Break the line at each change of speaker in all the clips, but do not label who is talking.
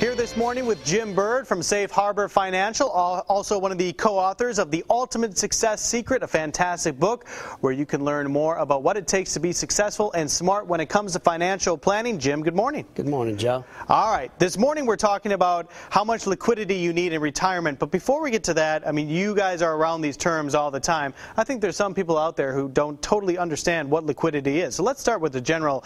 Here this morning with Jim Bird from Safe Harbor Financial, also one of the co-authors of The Ultimate Success Secret, a fantastic book where you can learn more about what it takes to be successful and smart when it comes to financial planning. Jim, good morning.
Good morning, Joe.
All right, this morning we're talking about how much liquidity you need in retirement. But before we get to that, I mean, you guys are around these terms all the time. I think there's some people out there who don't totally understand what liquidity is. So let's start with a general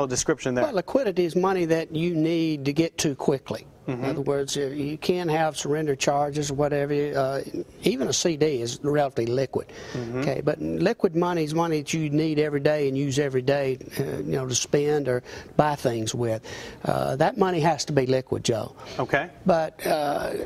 description there.
Well, liquidity is money that you need to get to quickly. In other words, you can have surrender charges or whatever. Even a CD is relatively liquid. Okay, but liquid money is money that you need every day and use every day, you know, to spend or buy things with. That money has to be liquid, Joe.
Okay.
But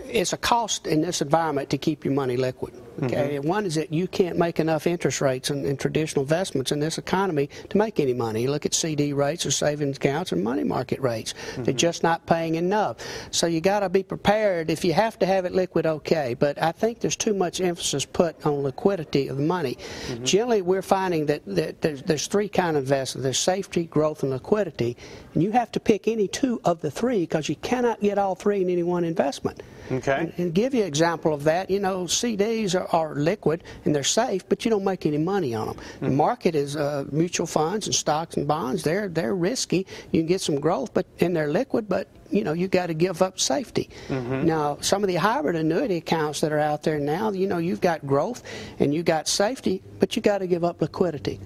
it's a cost in this environment to keep your money liquid. Okay, one is that you can't make enough interest rates in traditional investments in this economy to make any money. You look at CD rates or savings accounts and money market rates. They're just not paying enough. So you got to be prepared. If you have to have it liquid, okay. But I think there's too much emphasis put on liquidity of the money. Generally, we're finding that there's three kind of investments. There's safety, growth, and liquidity. And you have to pick any two of the three because you cannot get all three in any one investment.
Okay.
And give you an example of that, you know, CDs are liquid and they're safe, but you don't make any money on them. The market is mutual funds and stocks and bonds. They're risky. You can get some growth, and they're liquid, but you know, you got to give up safety. Now, some of the hybrid annuity accounts that are out there now, you know, you've got growth and you got safety, but you got to give up liquidity.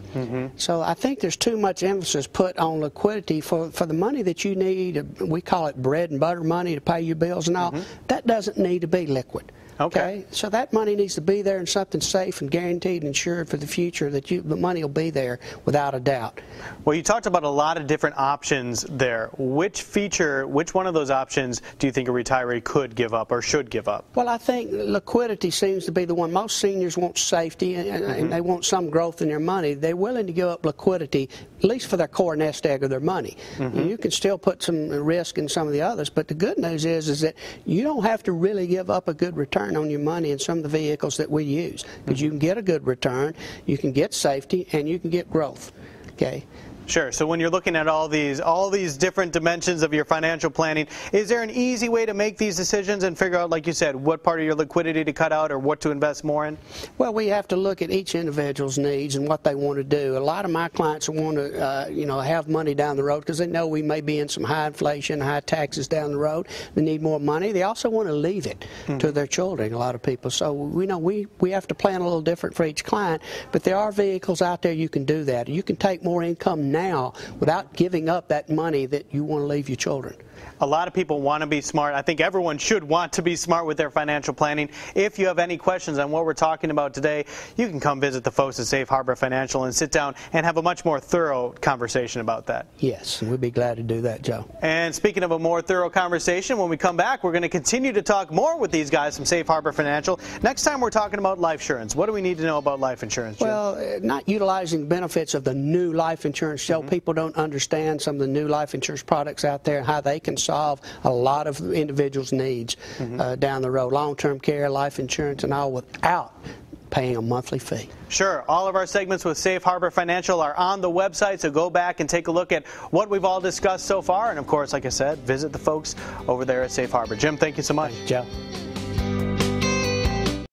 So I think there's too much emphasis put on liquidity for the money that you need. We call it bread and butter money to pay your bills and all. That doesn't need to be liquid. Okay, so that money needs to be there in something safe and guaranteed and insured for the future, that the money will be there without a doubt.
Well, you talked about a lot of different options there. Which one of those options do you think a retiree could give up or should give up?
Well, I think liquidity seems to be the one. Most seniors want safety and they want some growth in their money. They're willing to give up liquidity, at least for their core nest egg of their money. You can still put some risk in some of the others, but the good news is that you don't have to really give up a good return on your money in some of the vehicles that we use, because you can get a good return, you can get safety, and you can get growth. Okay.
Sure. So when you're looking at all these different dimensions of your financial planning, is there an easy way to make these decisions and figure out, like you said, what part of your liquidity to cut out or what to invest more in? Well,
we have to look at each individual's needs and what they want to do. A lot of my clients want to, you know, have money down the road because they know we may be in some high inflation, high taxes down the road. They need more money. They also want to leave it to their children, a lot of people. So we know we have to plan a little different for each client, but there are vehicles out there you can do that. You can take more income now without giving up that money that you want to leave your children.
A lot of people want to be smart. I think everyone should want to be smart with their financial planning. If you have any questions on what we're talking about today, you can come visit the folks at Safe Harbor Financial and sit down and have a much more thorough conversation about that.
Yes, we'd be glad to do that, Joe.
And speaking of a more thorough conversation, when we come back, we're going to continue to talk more with these guys from Safe Harbor Financial. Next time we're talking about life insurance. What do we need to know about life insurance, Jim?
Well, not utilizing benefits of the new life insurance, Joe. People don't understand some of the new life insurance products out there and how they can solve a lot of individuals' needs down the road. Long-term care, life insurance, and all without paying a monthly fee.
Sure. All of our segments with Safe Harbor Financial are on the website, so go back and take a look at what we've all discussed so far. And, of course, like I said, visit the folks over there at Safe Harbor. Jim, thank you so much.
Joe.